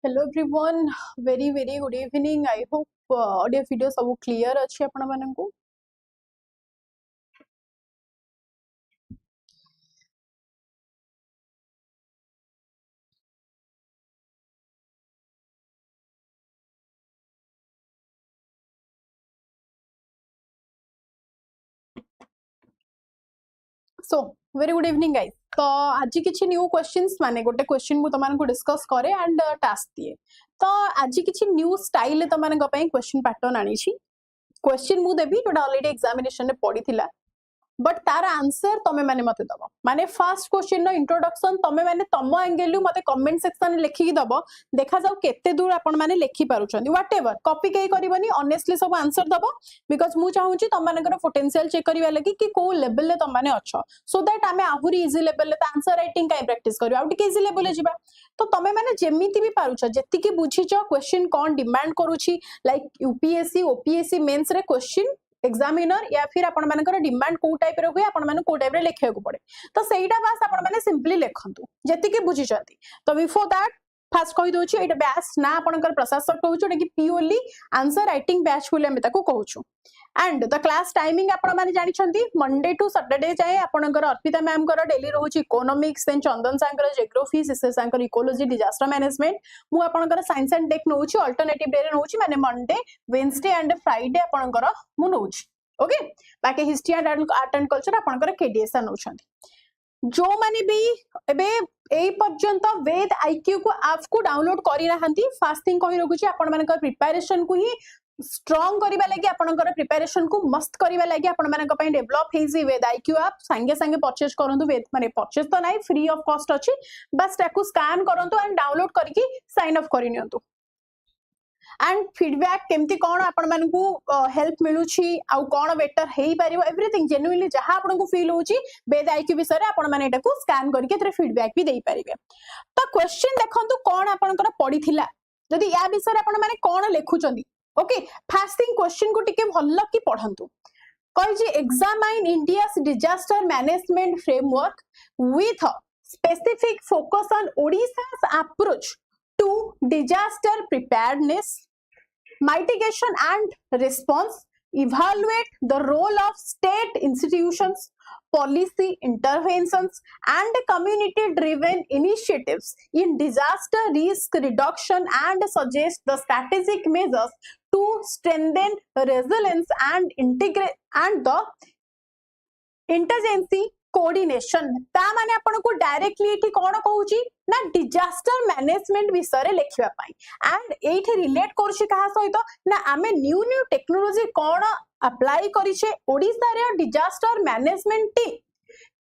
Hello everyone, very good evening. I hope audio video सब clear अच्छे अपन मानंको. So very good evening guys. तो आज किछि न्यू क्वेश्चंस माने गोटे क्वेश्चन मु तमान को डिस्कस करे एंड टास्क दिए. तो आज किछि न्यू स्टाइल तमान को पई क्वेश्चन पैटर्न आनी छी. क्वेश्चन मु देबी जोटा ऑलरेडी एग्जामिनेशन रे पड़ी थिला. बट तार आंसर तमे माने मते दबो. माने फर्स्ट क्वेश्चन नो इंट्रोडक्शन तमे माने तम एंगल मते कमेंट सेक्शन लिखि की दबो. देखा जाऊ केते दूर आपण माने लिखि पारुछन. व्हाटएवर कॉपी केई करबनी ऑनेस्टली सब आंसर दबो बिकॉज़ मु चाहूची तम मानकर पोटेंशियल चेक करिवा लागि कि को लेवल ले तम माने अछो सो दैट आमे आहुरी इजी लेवल ले आंसर राइटिंग काई प्रैक्टिस करियो आउट के इजी लेवल ले जिबा. तो तमे माने जेमिति भी पारुछ जेति की बुझिचो क्वेश्चन कोन डिमांड करूची लाइक यूपीएससी ओपीएससी मेंस रे क्वेश्चन एग्जामिनर या फिर आपण मानकर डिमांड को टाइप रे होय आपण माने को टाइप रे लिखिया को पड़े. तो सेइटा बस आपण माने सिंपली लिखंतु जेति के बुझिचंती. तो बिफोर दैट फास्ट कहि दोची एटा बैच ना आपनकर प्रशासक कहूछु एटा कि प्योरली आंसर राइटिंग बैच बोले हम ताको कहूछु. एंड द क्लास टाइमिंग आपण माने जानि छंती मंडे टू सैटरडे जाए आपनकर अर्पिता मैम कर डेली रहूची इकोनॉमिक्स देन चंदन सांकर जियोग्राफी सिस्टर सांकर इकोलॉजी डिजास्टर मैनेजमेंट मु आपनकर साइंस एंड टेक नउची अल्टरनेटिव डे रे नउची माने मंडे वेडनेसडे एंड फ्राइडे आपनकर मु नउची. ओके बाकी history and art and culture आपनकर केडीएस नउछंती. जो माने भी एबे ए पर्यंत वेद आईक्यू को ऐप को डाउनलोड करि रहंती फास्ट थिंग कहि रखुची आपण मानकर प्रिपरेशन को ही स्ट्रांग करिबा लागि आपनकर प्रिपरेशन को मस्त करिबा लागि आपण मानक पई डेवलप हेजी वेद आईक्यू ऐप संगे संगे परचेज करंतु वेद माने परचेज तो नाही फ्री ऑफ कॉस्ट अछि बस ताकू स्कैन करंतु एंड डाउनलोड करके साइन अप करिनियंतु. एंड फीडबैक केमती कोन आपण मानकू हेल्प मिलुची आउ कोन बेटर हेई परिबो एवरीथिंग जेन्युइनली जहां आपण को फील होची वेद आईक्यू विषय रे आपण माने एटाकू स्कैन करके तरे फीडबैक भी देई परिबे. तो क्वेश्चन देखंतु कोन आपनकर पडिथिला जदी या विषय रे आपण माने कोन लेखुचंदी. ओके फर्स्ट थिंग क्वेश्चन को टिके भल्ल की पढंतु. कहि जे examine India's disaster management framework with specific focus on Odisha's approach to disaster preparedness, mitigation and response, evaluate the role of state institutions, policy interventions and community driven initiatives in disaster risk reduction and suggest the strategic measures to strengthen resilience and integrate and the interagency coordination. ता माने आपण को directly एठी कोन कहूची ना disaster management विषय रे लेखिबा पई एंड एठी रिलेट करछि कहा सहित ना आमे न्यू टेक्नोलॉजी कोन अप्लाई करिछे ओडिसा रे डिजास्टर मैनेजमेंट टीम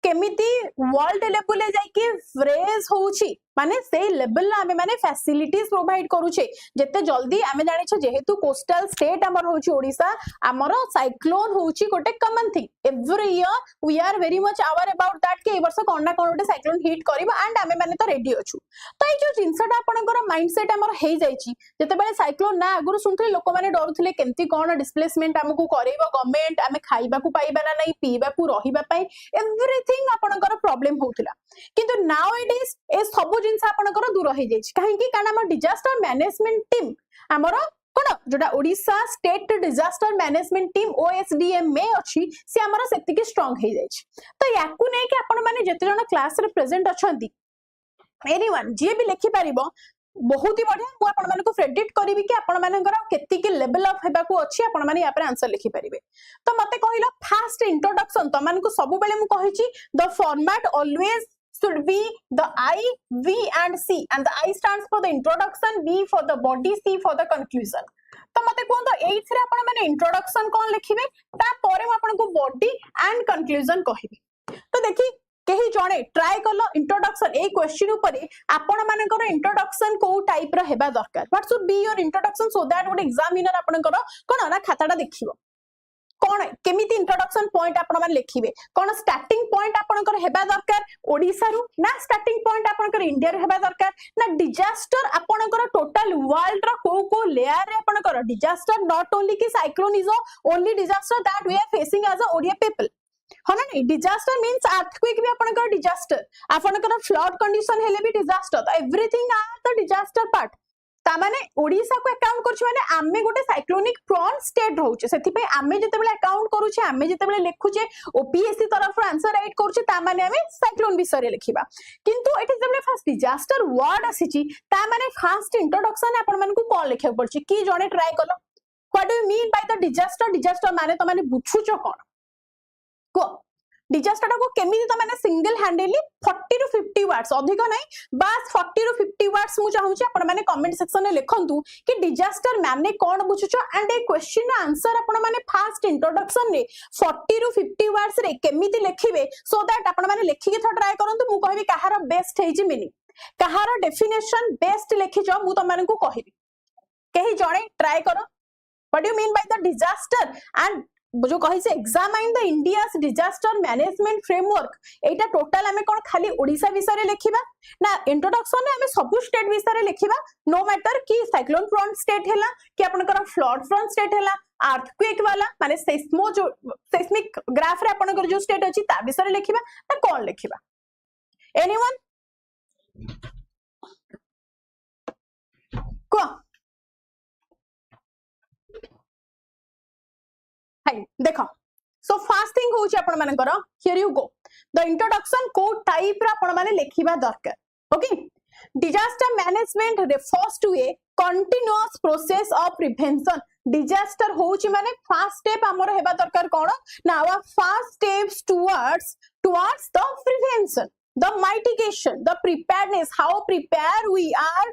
केमिति वर्ल्ड लेवल ले जाई के फ्रेज होउची माने से लेवल ला आमे माने फैसिलिटीज प्रोवाइड करूछे जते जल्दी आमे जानि छ जेहेतु कोस्टल स्टेट हमर होउची ओडिसा हमर साइक्लोन होउची गोटे common thing every year we are very much aware about that के ए वर्ष कोन ना कोन गोटे साइक्लोन हिट करबो एंड आमे माने तो रेडी अछु. तो ए जो जिंसटा आपनकर माइंडसेट हमर हेई जाईची जते बेले साइक्लोन ना आगुरु सुनथले लोक माने डरुथले केमती कोन डिस्प्लेसमेंट हमकु करैबो गवर्नमेंट आमे खाइबा को पाइबा ना नै पीबा को रहिबा पई एवरीथिंग आपनकर प्रॉब्लम होउतला. किंतु नाउ इट इज ए सब जिनस आपनकर दूर हो जाई काहे कि कारण हम डिजास्टर मैनेजमेंट टीम हमर कोन जोटा Odisha state disaster management team OSDM में अछि से हमर सेति के स्ट्रांग हो जाई. तो याकू नै कि आपण माने जते जण क्लास रे प्रेजेंट अछंती एनीवन जे भी लिखि परिबो बहुत ही बढ़िया मु आपण माने को क्रेडिट करबी कि आपण मानकर केति के लेवल ऑफ हेबा को अछि आपण माने या पर आंसर लिखि परिबे. तो मते कहिलो फास्ट इंट्रोडक्शन त मान को सब बेले मु कहिची the format always should be the I, V and C and the I stands for the introduction, V for the body, C for the conclusion. तो मते कोन तो एथरे आपण माने इंट्रोडक्शन कोन लिखिबे ता परे म आपण को बॉडी एंड कंक्लूजन कहिबे. तो देखि केही जणे ट्राई करलो इंट्रोडक्शन ए क्वेश्चन ऊपर आपण मानकर इंट्रोडक्शन को टाइप रो हेबा दरकार. What should be your introduction so that what examiner आपनकर कोन ना खाताटा देखिबो कोन केमिति इंट्रोडक्शन पॉइंट आपण माने लिखिबे कोन स्टार्टिंग पॉइंट आपनकर हेबा दरकार ओडिसा रु ना स्टार्टिंग पॉइंट आपनकर इंडिया रु हेबा दरकार ना डिजास्टर आपनकर टोटल वर्ल्ड रो को लेयर रे आपनकर डिजास्टर नॉट ओनली कि cyclone is only disaster that we are facing as a Odia people. हाँ ना नहीं डिजास्टर मीन्स अर्थक्वेक भी आपनकर डिजास्टर आपनकर फ्लड कंडीशन हेले भी डिजास्टर. तो everything are the disaster part. तामाने ओडिसा को अकाउंट करछु माने आमे गोटे साइक्लोनिक प्रॉन स्टेट रहउचे सेति पे आमे जेतेबेले अकाउंट करूचे आमे जेतेबेले लेखुचे ओपीएससी तरफ आंसर राइट करूचे तामाने आमे साइक्लोन विषय लिखिबा किंतु एठी जेबेले फर्स्ट डिजास्टर वर्ड आसीची तामाने फर्स्ट इंट्रोडक्शन आपण मानकु कोन लिखिया पड़ची की जणे ट्राई कलो what do you mean by the disaster माने त माने बुझुचो कोन को डिजास्टर को केमिति त माने सिंगल हैंडली 40 टू 50 वर्ड्स अधिक नाही बस 40 टू 50 वर्ड्स मु चाहूची आपण माने कमेंट सेक्शन में लिखंतु कि डिजास्टर माने कोन बुझुचो एंड ए क्वेश्चन आंसर आपण माने फर्स्ट इंट्रोडक्शन रे 40 टू 50 वर्ड्स रे केमिति लिखिबे सो दैट आपण माने लिखि के थ ट्राई करंतु मु कहबी कहार बेस्ट हेजी मीनिंग कहार डेफिनेशन बेस्ट लिखिचो मु त माने को कहबी केही जणे ट्राई करो what do you mean by the disaster and जो कहि से examine the India's disaster management framework Etah total हमें कोन खाली ओडिसा विषय रे लिखिबा ना इंट्रोडक्शन रे हमें सब स्टेट विषय रे लिखिबा नो मैटर कि साइक्लोन प्रोन स्टेट हैला कि आपनकर फ्लड प्रोन स्टेट हैला अर्थक्वेक वाला माने सेस्मो जो सेस्मिक ग्राफ रे आपनकर जो स्टेट अछि ता विषय रे लिखिबा ना कोन लिखिबा एनीवन को देखो सो फर्स्ट थिंग होची आपण मानकर here you go the introduction को टाइप रा आपण माने लेखिबा दरकार okay disaster management refers to a continuous process of prevention disaster होची माने फर्स्ट स्टेप हमर हेबा दरकार कोन ना our first steps towards the prevention the mitigation the preparedness how prepare we are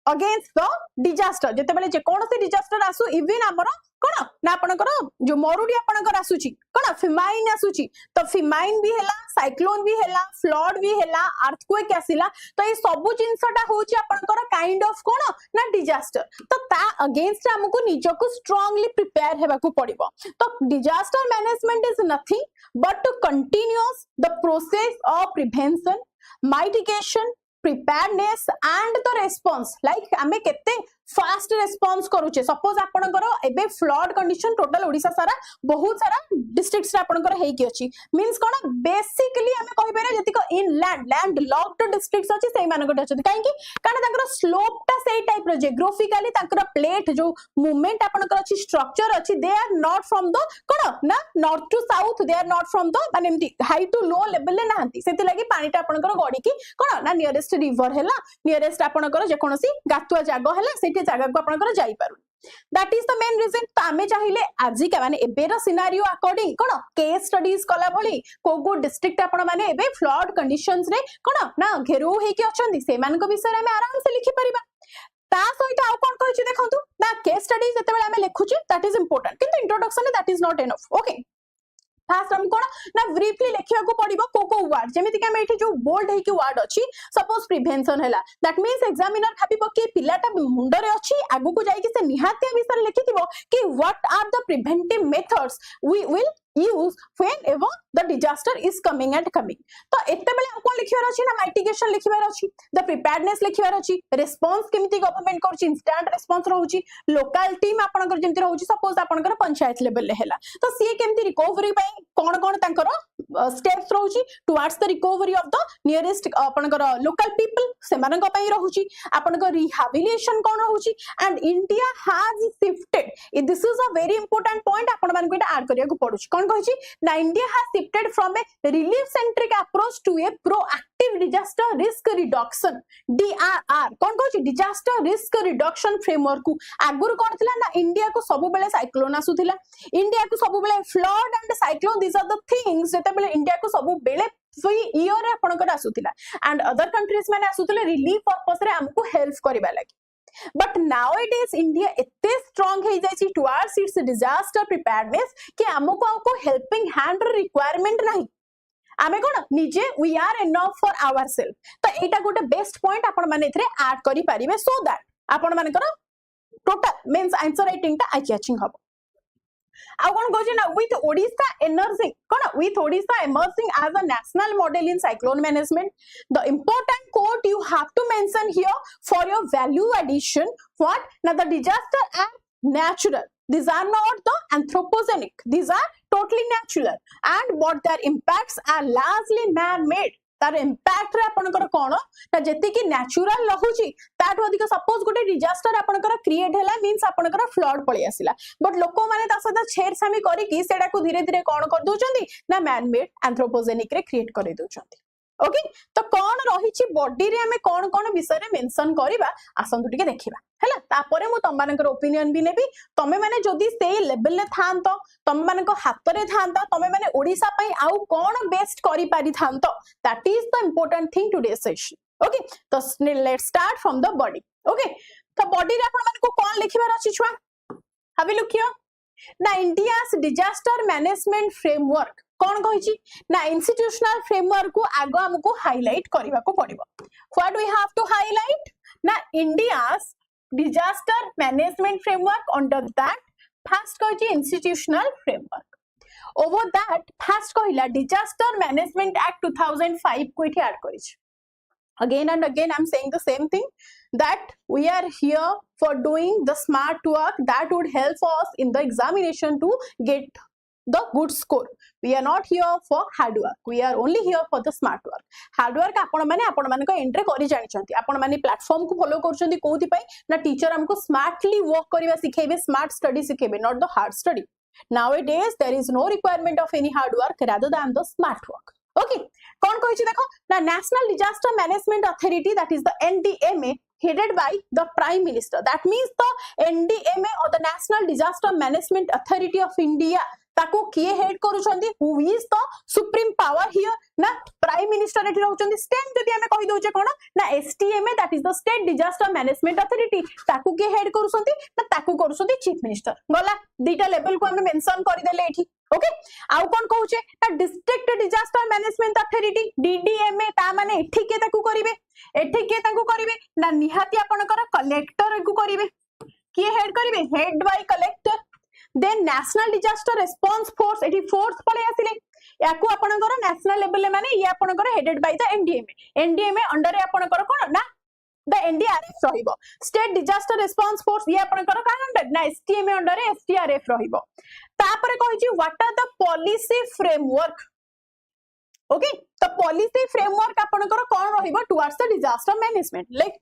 against the disaster जेते बेले जे कोन से डिजास्टर आसु इवन हमर कोन ना आपनकर जो मरुडी आपनकर आसुची कोन फिमाइन आसुची तो फिमाइन भी हैला साइक्लोन भी हैला फ्लड भी हैला अर्थक्वेक आसिला तो ये सब जिंसटा होची आपनकर काइंड ऑफ कोन ना डिजास्टर तो ता अगेंस्ट हमको निजको स्ट्रांगली प्रिपेयर हेबा को पड़िबो तो disaster management is nothing but to continuous the process of prevention mitigation preparedness and the response like आमे केते फास्ट रेस्पॉन्स करूचे सपोज आपनकर एबे फ्लड कंडीशन टोटल ओडिसा सारा बहुत सारा डिस्ट्रिक्ट्स रे आपनकर हेई की अछि मींस कोन बेसिकली आमे कहि पारे जतिक इन लैंड लॉक्ड डिस्ट्रिक्ट्स अछि सेही मानकट अछि काहे कि कारण ताकर स्लोप टा सेही टाइप रो जियोग्राफिकली ताकर प्लेट जो मूवमेंट आपनकर अछि स्ट्रक्चर अछि they are not from the कोन ना north to south they are not from the माने एमती हाई टू लो लेवल ले नाहंती सेति लागि पानी टा आपनकर गडी की कोन ना नियरेस्ट रिवर हैला नियरेस्ट आपनकर जे कोनसी गातुआ जागो हैला से जगह को आपनकर जाई पारु that is the main reason तो आमे चाहिले आजि का माने एबेर सिनेरियो अकॉर्डिंग कोन केस स्टडीज कला भली को डिस्ट्रिक्ट आपन माने एबे फ्लड कंडीशंस रे कोन ना घेरो हे के अछंदी से मान को विषय में आराम से लिखि परिबा ता सहित आ कोन कहि देखंतु ना केस स्टडीज जते बेले आमे लिखुची दैट इज इंपोर्टेंट किंतु introduction that is not enough okay fast हम कोन ना ब्रीफली लेखिया को पड़िबो को वर्ड जेमिति कि हम एठी जो बोल्ड है कि वर्ड अछि सपोज प्रिवेंशन हैला दैट मींस एग्जामिनर भाबिबो कि पिलाटा मुंड रे अछि आगु को जाई कि से निहाते विषय लिखिथिबो कि what are the preventive methods we will use whenever the disaster is coming तो एते बेले कोन लिखिबार अछि ना माइटिगेशन लिखिबार अछि द प्रिपेयर्डनेस लिखिबार अछि रिस्पांस केमिति गवर्नमेंट करछि इंस्टेंट रिस्पांस रहउछि लोकल टीम आपनकर जेंति रहउछि सपोज आपनकर पंचायत लेवल ले हैला तो सी केमिति रिकवरी पई कोन कोन तांकर स्टेप्स रहउछि towards the recovery of the nearest आपनकर लोकल पीपल सेमानक पई रहउछि आपनकर रिहैबिलिटेशन कोन रहउछि and India has shifted this is a very important point आपन मान को एटा ऐड करिया को पड़ुछि ना India has shifted from a relief centric approach to a proactive disaster risk reduction DRR कौन कहछि disaster risk reduction framework को आगुर कोन थिला ना इंडिया को सब बेले साइक्लोन आसुथिला इंडिया को सब बेले flood and cyclone this are the things जेते बेले इंडिया को सब बेले ईयर आपनकर आसुथिला एंड अदर कंट्रीज माने आसुथिले रिलीफ पर्पस रे हमको हेल्प करबा लागि But nowadays India इतने strong है जाइए towards its disaster preparedness कि हमको helping hand requirement नहीं आमे कोन निजे we are enough for ourselves तो एटा गोटे बेस्ट पॉइंट आपण माने इथरे ऐड करि परिबे सो दैट आपण माने कर टोटल मींस आंसर राइटिंग ता आई कैचिंग हबो आ कोन कहै ना with Odisha emerging cone with Odisha emerging as a national model in cyclone management the important quote you have to mention here for your value addition what now the disaster are natural these are not the anthropogenic these are totally natural and what their impacts are largely man made तार impact रे आपनकर कोन ना जति कि natural रहुची ताटो अधिक suppose गोटे disaster आपनकर क्रिएट हैला मींस आपनकर फ्लड पळी आसिला बट लोक माने ता सदा छेड़छामी करी कि सेडा को धीरे धीरे कोन कर दोचंदी ना मैन मेड एंथ्रोपोजेनिक रे क्रिएट करि दोचंदी ओके तो कौन रही बॉडी रे हमें कौन कौन विषय रे मेंशन करबा आसंतु टिके देखिबा हैला तापरे मु तम मानकर ओपिनियन भी नेबी तमे माने जदी से लेवल ले थांत तमे मानक हाथ रे थांत तमे माने ओडिसा पई आउ कौन बेस्ट करि पारि थांत that is the important thing today session okay तो let's start from the body okay तो बॉडी रे आपण मानको कौन लिखिबार अछि छुआ हैव यू लुक हियर ना इंडियास डिजास्टर मैनेजमेंट फ्रेमवर्क कौन कहिछि ना इंस्टीट्यूशनल फ्रेमवर्क को आगो हमको हाइलाइट करबा को पड़िबो what we have to highlight ना India's disaster management framework under that first कहिछि institutional framework over that first कहिला डिजास्टर मैनेजमेंट एक्ट 2005 को इठी ऐड करिछि again and again I'm saying the same thing that we are here for doing the smart work that would help us in the examination to get the good score. We are not here for hard work. We are only here for the smart work. Hard work आपण माने को entry करी जानि छथि आपण माने platform को follow करछथि कोथि पई ना टीचर हमको स्मार्टली वर्क करबा सिखेबे स्मार्ट स्टडी सिखेबे not the hard study nowadays there is no requirement of any hard work rather than the smart work okay कौन कहिछि देखो ना national disaster management authority that is the NDMA headed by the prime minister that means the ndma or the national disaster management authority of india ताको किए head करूछंदी who is the supreme power here ना prime minister एठी रहउछंदी state जदी हमें कहि दोचे कोन ना STMA that is the state disaster management authority ताको किए हेड करूछंदी ना ताको करूछंदी चीफ मिनिस्टर गला दीटा लेवल को हमें मेंशन करि देले एठी ओके आउ कोन कहूचे ना district disaster management authority DDMA ता माने एठी के ताको करिवे एठी के ताको करिवे ना निहाती आपनकर कलेक्टर को करिवे किए हेड करिवे head by collector then national disaster response force एठी फोर्स पळे आसिले याकू आपनकर नेशनल लेवल माने ये आपनकर headed by the NDMA under आपनकर कोन ना द एनडीआरएफ रहिबो स्टेट डिजास्टर रेस्पॉन्स फोर्स ये आपनकर का अंडर ना एसटीएमए अंडर एसटीआरएफ रहिबो तापरे कहिछि what are the policy framework okay तो पॉलिसी फ्रेमवर्क आपनकर कोन रहिबो towards the disaster management like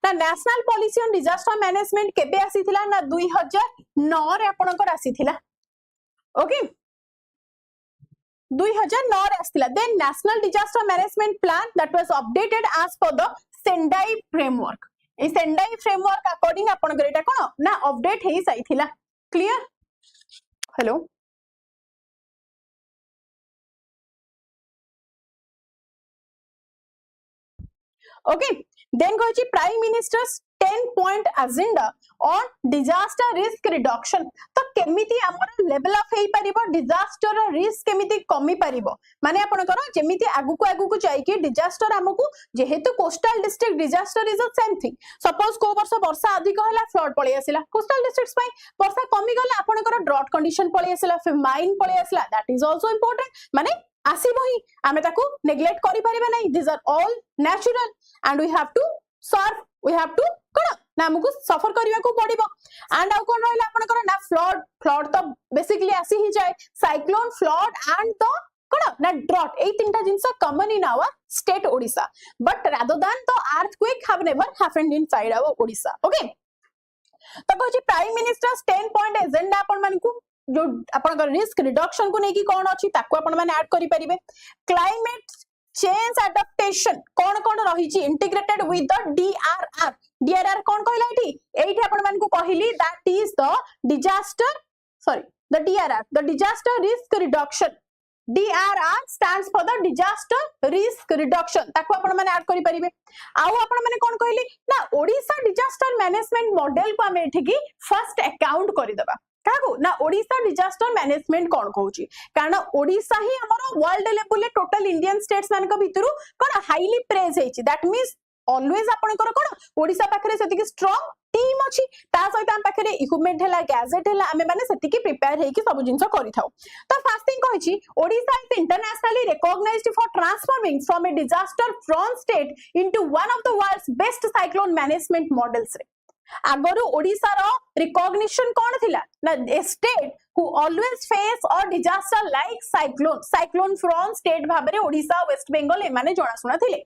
ना national policy on disaster management केबे आसीथिला ना 2009 रे आपनकर आसीथिला ओके 2009 रे आसीथिला then national disaster management plan that was updated as per the Sendai framework a Sendai framework according आपनकर एटा कोन ना अपडेट हेई साइथिला क्लियर हेलो okay then gochi prime minister's 10-point agenda on disaster risk reduction तो केमिति हमर लेवल अप हेई परिबो डिजास्टर रिस्क केमिति कमी परिबो माने आपनकर जेमिति आगु को जाई कि डिजास्टर हमकु जेहेतु coastal district disaster is the same thing suppose को वर्षा अधिक होला फ्लड पळे आसिला कोस्टल डिस्ट्रिक्ट्स पई वर्षा कमी गला आपनकर ड्रॉट कंडीशन पळे आसिला फेमाइन पळे आसिला दैट इज आल्सो इंपोर्टेंट माने आसीबो ही आमे ताकू नेग्लेक्ट करि परिबा नै this are all natural and we have to serve we have to कोन ना हमकु सफर करिया को पड़िबो एंड आउ कोन रहला आपनकर ना फ्लड तो बेसिकली आसी ही जाय साइक्लोन फ्लड एंड द कोन ना ड्रॉट ए तीनटा जिंस common in our state Odisha but rather than the earthquake have never happened inside our Odisha okay तो कहछि प्राइम मिनिस्टर्स 10-point एजेंडा आपन मानकु जो आपन रिस्क रिडक्शन को नेकी कोन अछि ताको आपन माने ऐड करि परिबे क्लाइमेट चेंज एडाप्टेशन कोन रही छि इंटीग्रेटेड विथ द डीआरआर कोन कहला एठी आपन मानकु कहिली that is the DRR the disaster risk reduction DRR stands for the disaster risk reduction ताको आपण माने ऐड करि परिबे आउ आपण माने कोन कहली ना ओडिसा डिजास्टर मैनेजमेंट मॉडल को हमें एठी की फर्स्ट अकाउंट करि दबा कागो ना ओडिसा डिजास्टर मैनेजमेंट कोन कहूची कारण ओडिसा ही हमरो world level total Indian states मान को भितरु कोन हाईली प्रेज हेची दैट मींस ऑलवेज आपनकर कोन ओडिसा पाखरे सेतिकी स्ट्रांग टीम अछि ता सहित हम पाखरे इक्विपमेंट हैला गैजेट हैला हमें माने सेतिकी प्रिपेयर हेकी सब जिंस करि थाउ तो फर्स्ट थिंग कहिछि Odisha is internationally recognised for transforming from a disaster prone state into one of the world's best cyclone management models रे आगरो ओडिसा रो रिकॉग्निशन कौन थिला ना a state who always face a disaster like cyclone from state भाबरे ओडिसा वेस्ट बेंगल ए माने जणा सुना थिले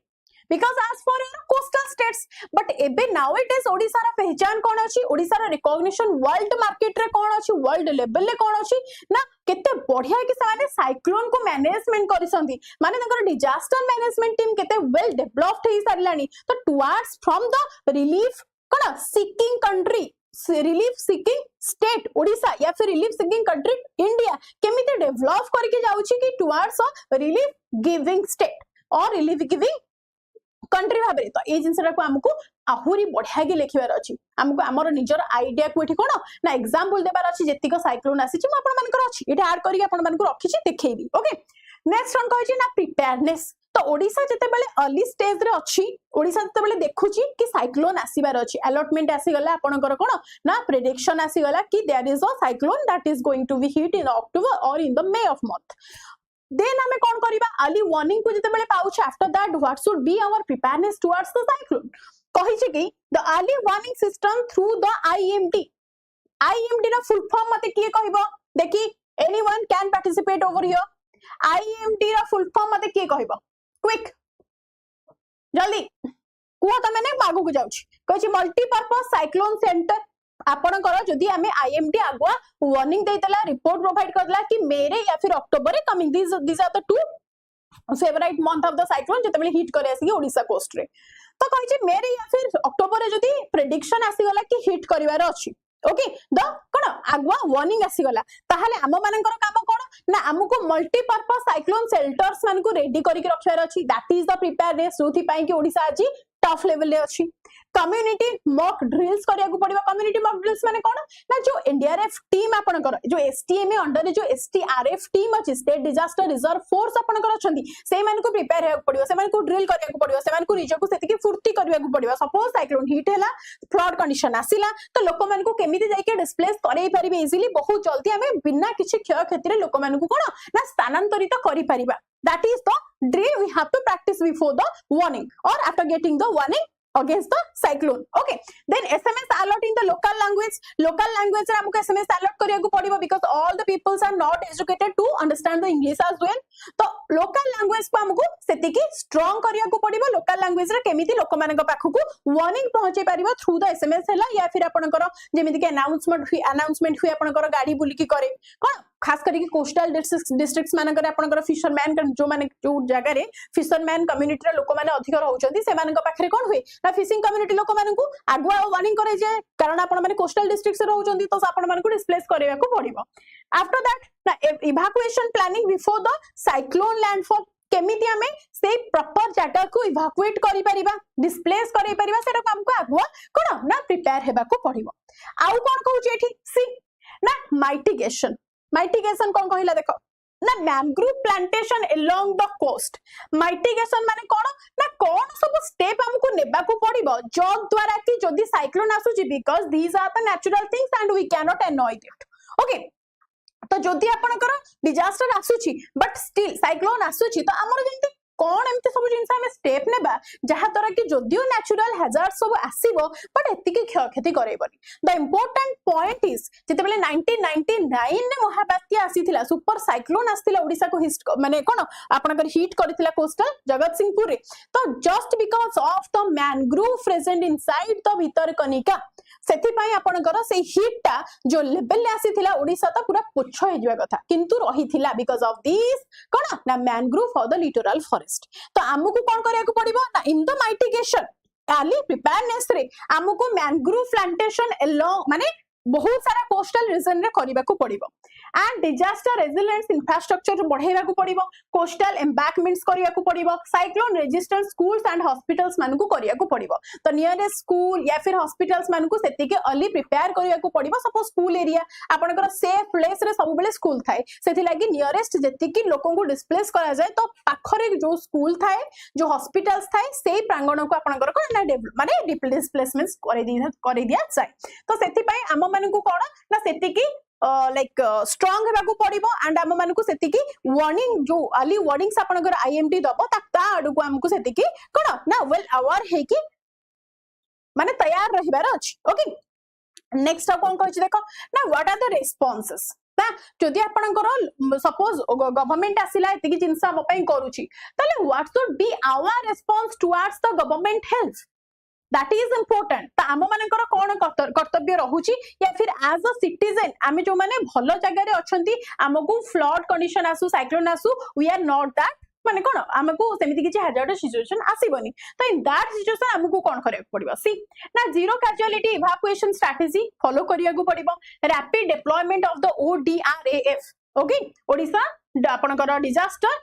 because as for your coastal states but ebe nowadays Odisha रा पहचान कौन अछि ओडिसा रा रिकॉग्निशन वर्ल्ड मार्केट रे कौन अछि वर्ल्ड लेवल ले कौन अछि ना केते बढ़िया कि साने साइक्लोन को मैनेजमेंट करिसंती माने तंकर डिजास्टर मैनेजमेंट टीम केते वेल डेवलप्ड हे सारलानी तो टुवर्ड्स फ्रॉम द रिलीफ कोना seeking country relief seeking state Odisha या फिर रिलीफ सीकिंग कंट्री इंडिया केमिते डेवलप करके जाउची कि towards a relief giving state और रिलीफ गिविंग कंट्री भाबरे तो ए जिंसरा को हमको आहुरी बढ़िया के लिखिबार अछि हमको हमर निजर आइडिया को एठी कोन ना एग्जांपल देबार अछि जेतिक साइक्लोन आसी छि म आपण मानकर अछि एठी ऐड करिके आपण मानकर रखि छि देखैबी ओके नेक्स्ट वन कहै छि ना प्रिपेयरनेस तो ओडिसा जते बेले अर्ली स्टेज रे अछि ओडिसा जते बेले देखुछि कि साइक्लोन आसीबार अछि अलॉटमेंट आसी गला आपनकर कोन ना प्रेडिक्शन आसी गला कि there is a cyclone that is going to be hit in October और in the May of month then हमें कौन करिबा अर्ली वार्निंग को जते बेले पाउछ after that what should be our preparedness towards the cyclone कहि छै कि the early warning system through the IMD रा फुल फॉर्म मते किए कहबो देखि anyone can participate over here IMD रा फुल फॉर्म मते किए कहबो क्विक जल्दी कुआ त मैंने बागु को जाउछि कहि छै मल्टीपर्पस साइक्लोन सेंटर आपणकर जदि आमे IMD आगुआ वार्निंग देतला रिपोर्ट प्रोवाइड करला कि मेरे या फिर October coming this are the two favourite month of the cyclone जते बेले हिट करे आसी ओडिसा कोस्ट रे तो कहि छै मेरे या फिर अक्टोबर रे जदि प्रेडिक्शन आसी गला कि हिट करिवार अछि ओके द कोन आगुआ वार्निंग आसी गला ताहाले हम मानकर काम कोन ना हमको मल्टीपर्पस साइक्लोन शेल्टर्स मान को रेडी करि के रखिवार अछि दैट इज द प्रिपेयरनेस जोथि पई कि ओडिसा अछि टफ लेवल ले अछि कम्युनिटी मॉक ड्रिल्स करिया को पड़िबा कम्युनिटी मॉक ड्रिल्स माने कोन ना जो एनडीआरएफ टीम आपनकर जो एसटीएमए अंडर जो एसटीआरएफ टीम अछि स्टेट डिजास्टर रिजर्व फोर्स आपनकर अछंती से मान को प्रिपेयर हे पड़िबो से मान को ड्रिल करिया को पड़िबो से मान को निज को सेति की फुर्ती करिया को पड़िबो सपोज साइक्लोन हिट हैला फ्लड कंडीशन आसिला तो लोक मान को केमिति जाई के डिस्प्लेस करै परिबे इजीली बहुत जल्दी हमें बिना किछि क्षय क्षति रे लोक मान को कोन ना स्थानांतरित करि परिबा that is the drill we have to practice before the warning or after getting the warning against the cyclone okay then SMS alert in the local language रे हमको SMS alert करिया को पड़िबो because all the peoples are not educated to understand the English as well तो local language को हमको सेति की strong करिया को पड़िबो local language रे केमिति लोक मानक पाखु को warning पहुंचे परिबो through the SMS हैला या फिर आपनकर जेमिति के announcement हुई आपनकर गाड़ी बुली की करे कोन खास करके कोस्टल डिस्ट्रिक्ट्स मानकर आपनकर फिशरमैन जो माने जो जगह रे फिशरमैन कम्युनिटी रे लोक माने अधिक रहउचंती से मानक पाखरे कोन हुए ना फिशिंग कम्युनिटी लोक मानकू आगुआ वार्निंग करे जे कारण आपण माने कोस्टल डिस्ट्रिक्ट्स रे रहउचंती तो आपण मानकू डिस्प्लेस करिया को पड़िबो आफ्टर दैट ना evacuation planning before the cyclone landfall केमिति हमें से प्रॉपर जगह को इवैक्यूएट करि परिबा डिस्प्लेस करि परिबा सेटा हमको आगुआ कोन ना प्रिपेयर हेबा को पड़िबो आउ कोन कहू जे एठी सी ना माइटिगेशन कौन कहला देखो ना mangrove plantation along the coast mitigation माने कोन ना कोन सब स्टेप हमको नेबा को पड़िबो जो द्वारा कि जदी साइक्लोन आसुची because these are the natural things and we can not avoid it okay तो जदी आपनकर डिजास्टर आसुची बट स्टिल साइक्लोन आसुची तो हमर जेंति कौन एमते सब जिंस हमें स्टेप नेबा जहा तोरा कि जदियो नेचुरल हैजार्ड सब आसीबो बट एतिकी क्षयक्षति करैबनी द इंपोर्टेंट पॉइंट इज जते बेले 1999 ने महाबात्या आसीथिला सुपर साइक्लोन आसीथिला ओडिसा को हिट माने कोन आपनकर हिट करथिला कोस्टल जगत सिंहपुर रे तो just because of the mangrove present inside the भीतर कनिका सेति पई आपनकर से हिट ता जो लेवल ले आसीथिला ओडिसा त पूरा पुछ हे जवा कथा किंतु रहिथिला बिकॉज़ ऑफ दिस कोन ना mangrove for the littoral forest तो हमको कौन करिया को पड़िबो ना इन द माइटिगेशन अर्ली प्रिपेयरनेस रे हमको मैंग्रोव प्लांटेशन अलोंग माने बहुत सारा कोस्टल रीजन रे करिबा को पड़िबो एंड डिजास्टर रेजिलिएंस इंफ्रास्ट्रक्चर बढ़ाइबा को पड़िबो कोस्टल एम्बैंकमेंट्स करिया को पड़िबो cyclone resistant schools and hospitals मान को करिया को पड़िबो तो नियरेस्ट स्कूल या फिर हॉस्पिटल्स मान को सेति के अर्ली प्रिपेयर करिया को पड़िबो सपोज स्कूल एरिया आपनकर सेफ प्लेस रे सब बेले स्कूल थाए सेति लागि नियरेस्ट जेति की लोकन को डिस्प्लेस करा जाय तो पाखरे जो स्कूल थाए जो हॉस्पिटल्स थाए सेही प्रांगण को आपनकर कोन ना माने डिस्प्लेसमेंट्स करे दिया जाय तो सेति पई हम मानकू कोन ना सेति की लाइक स्ट्रांग हेबा को पड़िबो एंड हम मानकू सेति की वार्निंग जो अर्ली वार्निंग्स आपनकर IMD दबो ता आडू को हमकू सेति की कोन ना वेल अवेयर हे की माने तैयार रहिबार अछि ओके नेक्स्ट कौन कहछि देखो ना व्हाट आर द रेस्पॉन्सेस ना जदि आपनकर सपोज गवर्नमेंट आसिला एतिकी जिंस हम पई करूची तले what should be our response towards the government help that is important त आम मानकर कोन कर्तव्य रहुची या फिर एज अ सिटीजन आमे जो माने भलो जगह रे अछंती हमकु फ्लड कंडीशन आसु साइक्लोन आसु वी आर नॉट दैट माने कोन हमकु सेमिति किछि हैजार्डस सिचुएशन आसीबनी तो इन दैट सिचुएशन हमकु कोन करे पड़िबो सी ना zero casualty evacuation strategy follow करिया को पड़िबो rapid deployment of the ODRAF okay Odisha आपनकर डिजास्टर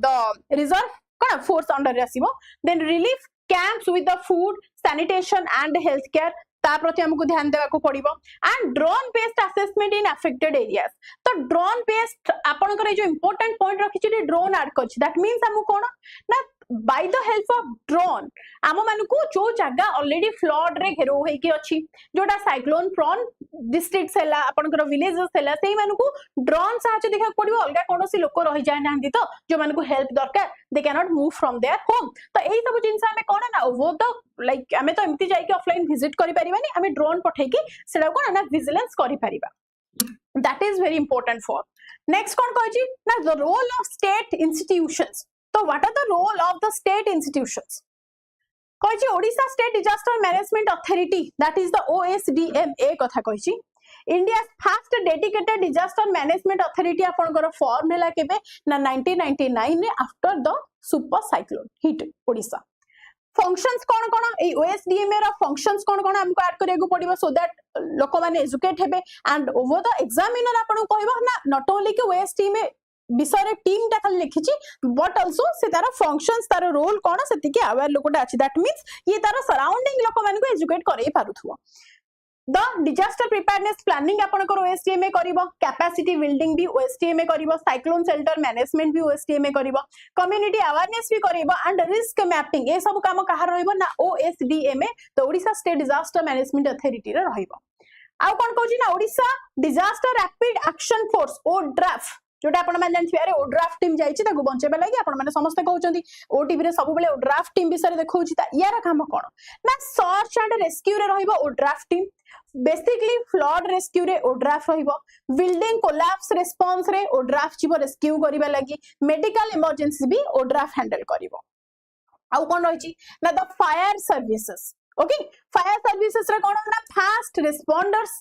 द रिजर्व कोन फोर्स अंडर रे आसीबो then relief camps with the food sanitation and health care ता प्रति हमको ध्यान देवा को पड़िबो and drone based assessment in affected areas तो ड्रोन बेस्ड आपनकर जो इंपोर्टेंट पॉइंट रखिछि ड्रोन ऐड करछि दैट मींस हमको कोन ना by the help of drone आम मानकु जो जगह ऑलरेडी फ्लड रे घेरो होई कि अछि जोटा साइक्लोन प्रोन डिस्ट्रिक्ट्स हैला आपनकर विलेजेस हैला सेही मानकु ड्रोन सहायता देखा पड़िबो अलगा कोनोसी लोक रहि जाय नांदी तो जो मानकु हेल्प दरकार they can not move from their home तो एही सब जिंस हमें कोन ना ओवर द लाइक हमें तो एमती जाय कि ऑफलाइन विजिट करि परिबानी हमें ड्रोन पठै कि सेडा कोन ना विजिलेंस करि परिबा that is very important for next कोन कहछि ना the role of state institutions तो what are the role of the state institutions कहछि Odisha state disaster management authority that is the OSDMA कथा कहछि India first dedicated disaster management authority आपनकर form हैला केबे ना 1999 रे after the super cyclone hit Odisha functions कोन कोन ए OSDMA रा फंक्शंस कोन कोन हमको ऐड करिया को पड़िबो सो दैट लोक माने एजुकेट हेबे एंड ओवर द एग्जामिनर आपन कहबो ना नॉट ओनली कि OSDMA विषय टीम टा खाली लिखिची बट आल्सो से तार फंक्शंस तार रोल कोन सेति के अवेयर लोकटा अछि दैट मींस ये तार सराउंडिंग लोक माने को एजुकेट करई पारुथुवा द डिजास्टर प्रिपेयरनेस प्लानिंग आपनकर OSDMA करिवो कैपेसिटी बिल्डिंग भी OSDMA करिवो साइक्लोन शेल्टर मैनेजमेंट भी OSDMA करिवो कम्युनिटी अवेयरनेस भी करिवो एंड रिस्क मैपिंग ए सब काम कहा रहइबो ना OSDMA तो Odisha state disaster management authority रे रहइबो आ कोन कहछि ना Odisha disaster rapid action force ODRAF जोटा आपण माने जानथि अरे ODRAF टीम जाईछि ताको बंचेबे लागि आपण माने समस्त कहउचंती ओटीवी रे सब बेले ODRAF टीम विषय देखौछि ता यार काम कोन ना सर्च एंड रेस्क्यू रे रहइबो ODRAF team basically flood rescue रे ODRAF रहइबो बिल्डिंग कोलैप्स रिस्पांस रे ODRAF जीवो रेस्क्यू करिबा लागि मेडिकल इमरजेंसी भी ODRAF हैंडल करिवो आउ कोन रहिछि ना the fire services okay fire services रे कोन ना फास्ट रिस्पोंडर्स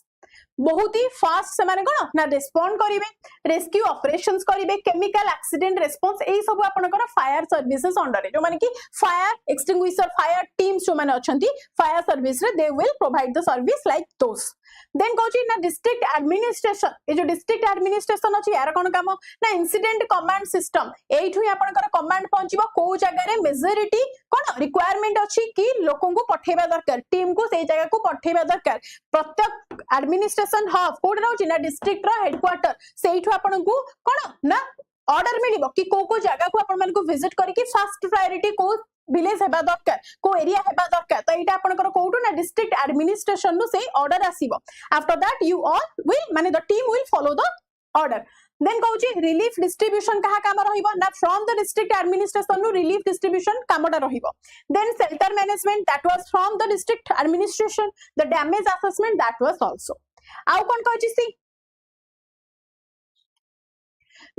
बहुत ही फास्ट से माने कोन ना रिस्पोंड करिवे रेस्क्यू ऑपरेशंस करिवे केमिकल एक्सीडेंट रिस्पांस एई सब आपनकर फायर सर्विसेज अंडर जो माने कि फायर एक्सटिंग्विशर फायर टीम्स जो माने अछंती फायर सर्विस रे they will provide the service like those then कहछि ना डिस्ट्रिक्ट एडमिनिस्ट्रेशन ए जो डिस्ट्रिक्ट एडमिनिस्ट्रेशन अछि यार कोन काम ना इंसिडेंट कमांड सिस्टम एठु आपनकर कमांड पहुंचबो को जगह रे मेजॉरिटी कोन रिक्वायरमेंट अछि कि लोकन को पठेबा दरकार टीम को सेई जगह को पठेबा दरकार प्रत्येक एडमिनिस्ट्रेशन हब कोड रहउछि ना डिस्ट्रिक्ट रो हेडक्वार्टर सेइठु आपन को कोन ना ऑर्डर मिलिबो कि को जगह को आपन मन को विजिट करी कि फर्स्ट प्रायोरिटी को विलेज हेबा दरकार को एरिया हेबा दरकार तो एटा आपनकर कोउटो ना डिस्ट्रिक्ट एडमिनिस्ट्रेशन नु से ऑर्डर आसीबो after that you all will माने the team will follow the order then कहउछि रिलीफ डिस्ट्रीब्यूशन कहा काम रहिबो ना फ्रॉम द डिस्ट्रिक्ट एडमिनिस्ट्रेशन नु रिलीफ डिस्ट्रीब्यूशन कामटा रहिबो then shelter management that was from the district administration the damage assessment that was also आउ कोन कहउछि सी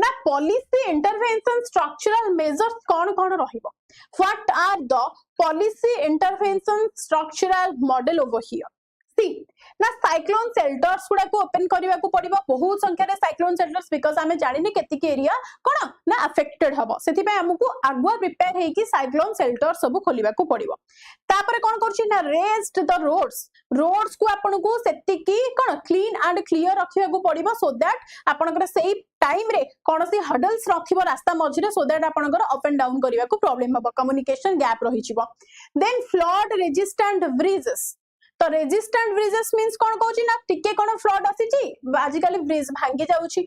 ना पॉलिसी इंटरवेंशन स्ट्रक्चरल मेजर्स कौन कौन रहिबो what are the policy intervention structural model over here सी ना साइक्लोन शेल्टर्स गुडा को ओपन करबा को पड़िबो बहुत संख्या रे साइक्लोन शेल्टर्स बिकॉज़ हमें जानिने केतिक एरिया कोन ना अफेक्टेड हबो सेति पे हमकु आगुआ प्रिपेयर हे कि साइक्लोन शेल्टर सब खोलिबा को पड़िबो तापर कोन करछि ना रेस्ड द रोड्स को आपन को सेति की कोन क्लीन एंड क्लियर रखिबा को पड़िबो सो दैट आपनकर सेही टाइम रे कोनसी हडल्स रखिबो रास्ता मझिरे सो दैट आपनकर अप एंड डाउन करिबा को प्रॉब्लम हबो कम्युनिकेशन गैप रहिचिबो देन फ्लड रेजिस्टेंट ब्रिजेस तो रेजिस्टेंट ब्रिजेस मींस कोन कहउची ना टिके कोन फ्लड आसीची आजिकल ब्रिज भांगी जाउची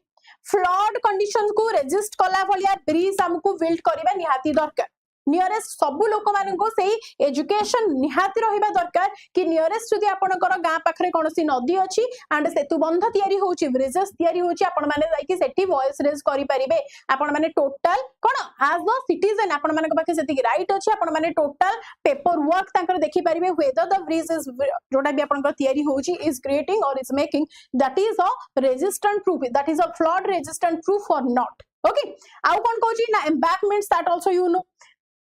फ्लड कंडीशन को रेजिस्ट कला भलिया ब्रिज हमकु बिल्ड करबा निहाती दरकार नियरेस्ट सबु लोक माननको सेही एजुकेशन निहाती रहिबा दरकार कि नियरेस्ट जदि आपनकर गां पाखरे कोनोसी नदी अछि एंड सेतु बंध तयारी होउची ब्रिजेस तयारी होउची आपण माने जाई सेठी वॉइस रेज करि परिबे आपण माने टोटल कोन एज अ सिटीजन आपण माने पाखे सेति राइट अछि आपण माने टोटल पेपर वर्क तांकर देखि परिबे वेदर द ब्रिज इज जोटा भी आपनकर तयारी होउची इज क्रिएटिंग और is making that is a resistant proof that is a flood resistant proof और नॉट ओके आउ कोन कहूची ना embankments that also you know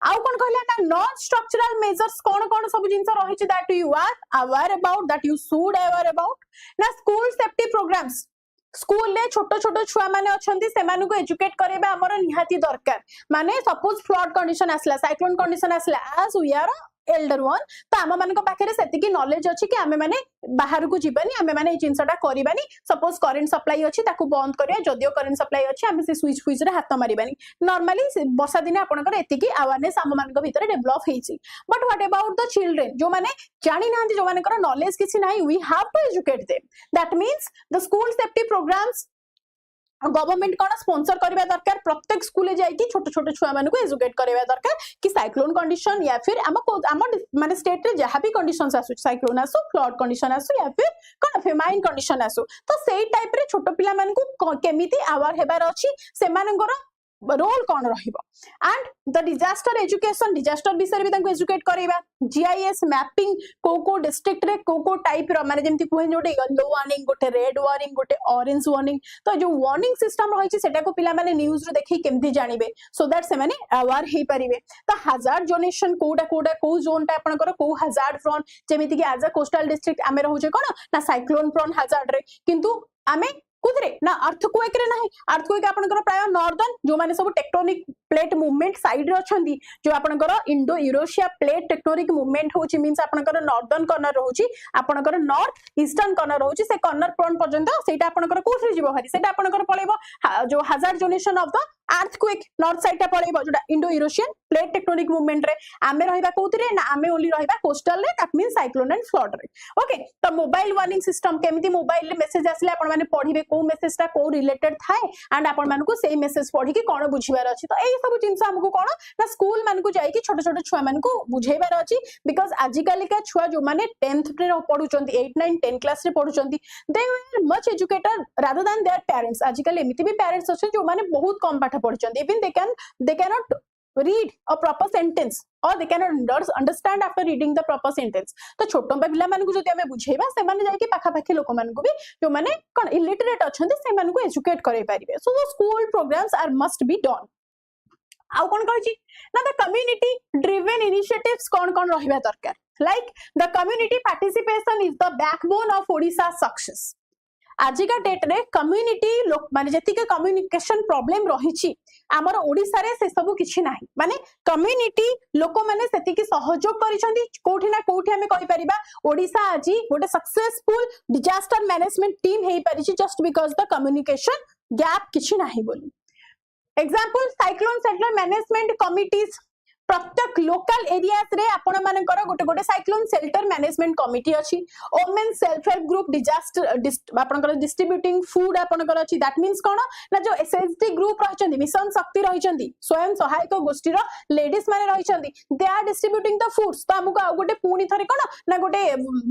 आउ कोन कहले ना नॉन स्ट्रक्चरल मेजर्स कोन कोन सब जिंस रहिछि that you are aware about that you should aware about ना स्कूल सेफ्टी प्रोग्राम्स स्कूल ले छोटो छोटो छुआ माने अछंती सेमानु को एजुकेट करेबा हमर निहाती दरकार माने सपोज फ्लड कंडीशन आसला साइक्लोन कंडीशन आसला as we are elder one तो आम मान पाखे से नॉलेज अच्छी कि आमे माने बाहर को जीवानी आमे माने जिनसटा करबानी सपोज करेंट सप्लाई अच्छी ताकू बंद करिया जदियो करेंट सप्लाई अच्छी आमे से स्विच फ्विच रे हाथ मारिबानी नॉर्मली वर्षा दिन आपनकर एतिकी अवेयरनेस आम मान भीतर डेवलप हेछि but what about the children जो माने जानि नांती जो मानकर नॉलेज किछि नाही we have to educate them that means the school safety programmes government कौन स्पॉन्सर करबा दरकार प्रत्येक स्कूल जाइकी छोट छोट छुआ मान को एजुकेट करबा दरकार कि साइक्लोन कंडीशन या फिर आम माने स्टेट रे जहां भी कंडीशंस आसु साइक्लोन आसु फ्लड कंडीशन आसु या फिर कोन फेमाइन कंडीशन आसु तो सेही टाइप रे छोट पिला मान को केमिति अवेयर हेबार अछि से मानकर रोल कौन रहिबो and the disaster education disaster विषय भी तांको एजुकेट करबा जीआईएस मैपिंग को डिस्ट्रिक्ट रे को टाइप रो माने जेमति कोहे जोटे येलो वार्निंग गोटे रेड वार्निंग गोटे ऑरेंज वार्निंग तो जो वार्निंग सिस्टम रहिछि सेटा को पिला माने न्यूज रे देखि केमति जानिबे सो दैट से माने अवेयर हे परिबे तो हजार्ड जोनेशन कोडा को जोन टा आपनकर को हजार्ड फ्रॉन जेमिति कि एज अ कोस्टल डिस्ट्रिक्ट आमे रहउचे कोन ना साइक्लोन फ्रॉन हजार्ड रे किंतु आमे कुदरे ना अर्थक्वेक रे नाही अर्थक्वेक आपनकर प्राय नॉर्दर्न जो माने सब टेक्टोनिक प्लेट मूवमेंट साइड रे अछंती जो आपनकर Indo Eurasia plate tectonic movement होची मींस आपनकर नॉर्दर्न कॉर्नर रहउची आपनकर नॉर्थ ईस्टर्न कॉर्नर रहउची से कॉर्नर फ्रंट पर्यंत सेटा आपनकर कोथि जीवो हरी सेटा आपनकर पळेबो जो hazard zonation of the earthquake north side टा पळेबो जोटा Indo Eurasian plate tectonic movement रे आमे रहिबा कोथि ना आमे ओनली रहिबा कोस्टल रे that means cyclone and flood रे ओके तो मोबाइल वार्निंग सिस्टम केमिति मोबाइल रे मेसेज आसले आपण माने पढिबे को मेसेज टा को रिलेटेड थाए एंड आपण मानको सेही मेसेज पढि के कोन बुझिबार अछि तो एई सब जिंस हमको कोन ना स्कूल मानको जाई कि छोट छोट छुआ मानको बुझेबार अछि बिकॉज़ आजिकाली का छुआ जो माने 10th रे पढुचंती 8 9 10 क्लास रे पढुचंती they are much educated rather than their parents आजिकाली एमिति भी पेरेंट्स अछि जो माने बहुत कम पाठ पढुचंती even they cannot read a proper sentence or they cannot understand after reading the proper sentence तो छोटो पिला मानकु जदि हमें बुझेबा से माने जाय कि पाखा पाखी लोक मानकु भी जो माने कोन इलिटरेट अछंती से मानकु एजुकेट करै परिबे so the school programmes are must be done आउ कोन कहै छी ना द कम्युनिटी ड्रिवन इनिशिएटिव्स कोन रहिबा दरकार like the community participation is the backbone of Odisha success आजिका डेट रे कम्युनिटी लोक माने जतिके कम्युनिकेशन प्रॉब्लम रहिछि हमर ओडिसा रे से सब किछि नाही माने कम्युनिटी लोक माने सेतिकी सहयोग करिसंती कोठी ना कोठी हमें कहि परिबा ओडिसा आजि गोटे सक्सेसफुल डिजास्टर मैनेजमेंट टीम हेई परिछि just because the communication gap किछि नाही बोली example cyclone centre management committees प्रत्येक लोकल एरियास रे आपण मानकर गोटे गोटे साइक्लोन शेल्टर मैनेजमेंट कमिटी अछि women self help group disaster आपनकर डिस्ट्रीब्यूटिंग फूड आपनकर अछि दैट मींस कोन ना जो एसएसडी ग्रुप रहिचंदी मिशन शक्ति रहिचंदी स्वयं सहायक गोष्ठी रो लेडीज माने रहिचंदी they are distributing the foods तो हमको आ गोटे पुनी थरे कोन ना गोटे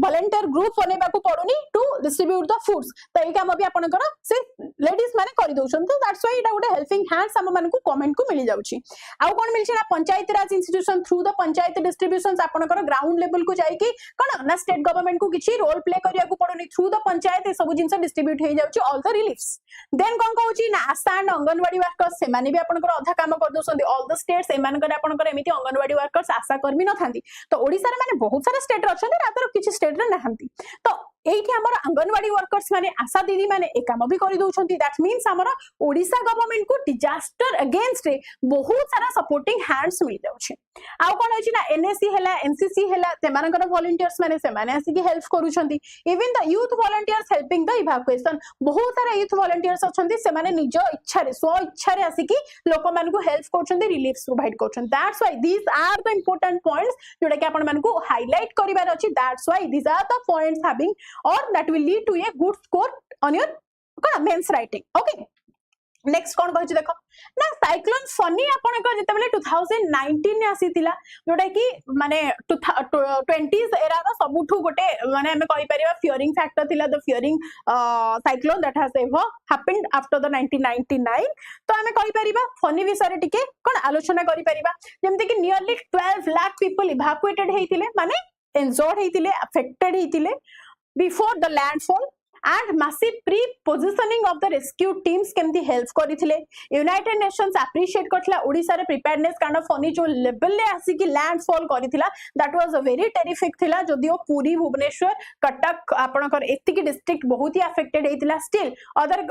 वॉलंटियर ग्रुप बनेबा को पडुनी टू डिस्ट्रीब्यूट द फूड्स तो एई काम भी आपनकर से लेडीज माने करि दउछन तो दैट्स व्हाई इटा गोटे हेल्पिंग हैंड्स हम मानकु कमेंट को मिली जाउची आ कोन मिलछि ना panchayat institution through the panchayat distributions आपनकर ग्राउंड लेवल को जाई कि कोन ना स्टेट गवर्नमेंट को किछि रोल प्ले करिया को पडोनी थ्रू द पंचायत ए सब जिंस डिस्ट्रीब्यूट हे जाउची ऑल द रिलीफ्स देन कोन कहउची ना आशा एंड अंगनवाड़ी वर्कर्स से माने भी आपनकर आधा काम कर दोसंदी ऑल द स्टेट्स ए मानकर आपनकर एमिति अंगनवाड़ी वर्कर्स आशा कर्मी न थांती तो ओडिसा रे माने बहुत सारा स्टेट रछन रातर किछि स्टेट रे नहंती तो एठी हमर अंगनवाड़ी वर्कर्स माने आशा दीदी माने ए काम भी करि दउछंती दैट मींस हमर ओडिसा गवर्नमेंट को डिजास्टर अगेंस्ट रे बहुत सारा सपोर्टिंग हैंड्स मिल जाउछे आ कोन होछि ना एनएससी हैला एनसीसी हैला तेमानकर वॉलंटियर्स माने से माने आसी कि हेल्प करूछंती even the youth volunteers helping the evacuation बहुत सारा यूथ वॉलंटियर्स अछंती से माने निज इच्छा रे स्व इच्छा रे आसी कि लोक मान को हेल्प करछंती रिलीफ्स प्रोवाइड करछन that's why these are the important points जोटा कि आपण मान को हाईलाइट करिवार अछि that's why these are the points having or that will lead to a good score on your mains writing okay next कौन कहि देखो ना साइक्लोन फनी आपनकर जेतेबेले 2019 ने आसीतिला जोटा कि माने 20s एरा रो सबुठु गोटे माने हमें कहि परिबा फियरिंग फैक्टर थिला the fearing cyclone that has ever happened after the 1999 तो हमें कहि परिबा फनी विषय टिके कोन आलोचना करि परिबा जेमते कि नियरली 12 लाख पीपल इवैक्यूएटेड हेतिले माने इंजर्ड हेतिले अफेक्टेड हेतिले before the landfall and massive pre-positioning of the rescue teams केमती help करिथिले यूनाइटेड नेशंस appreciate करथिला ओडिसा रे preparedness kind of फनी जो लेवल ले आसी कि लैंडफॉल करिथिला that was a very terrific थिला जदियो पुरी भुवनेश्वर कटक आपनकर एतिकी डिस्ट्रिक्ट बहुत ही अफेक्टेड हेतिला स्टिल अदर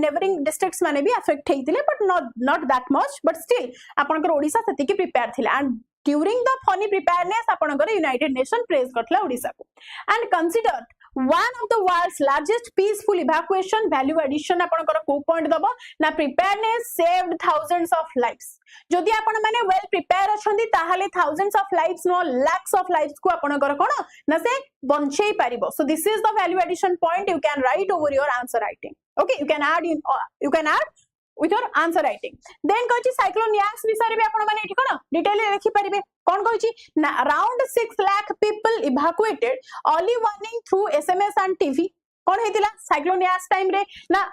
नेबरिंग डिस्ट्रिक्ट्स माने भी अफेक्ट हेतिले but not that much but still आपनकर ओडिसा सेतिकी प्रिपेयर थिला and during the funny preparedness आपनकर यूनाइटेड नेशन प्रेज करथिला ओडिसा को and considered one of the world's largest peaceful evacuation value addition आपनकर को पॉइंट दबो ना preparedness saved thousands of lives जदि आपण माने well prepare अछंदी ताहाले thousands of lives no lakhs of lives को आपनकर कोन ना से बंचेई परिबो so this is the value addition point you can write over your answer writing okay you can add with your answer writing then कहछि cyclone Yaas विषय भी आपण माने एठी कोन डिटेल लिखि परिबे कोन कहछि ना around 6 lakh people evacuated early warning through SMS and TV कोन हेतिला cyclone Yaas टाइम रे ना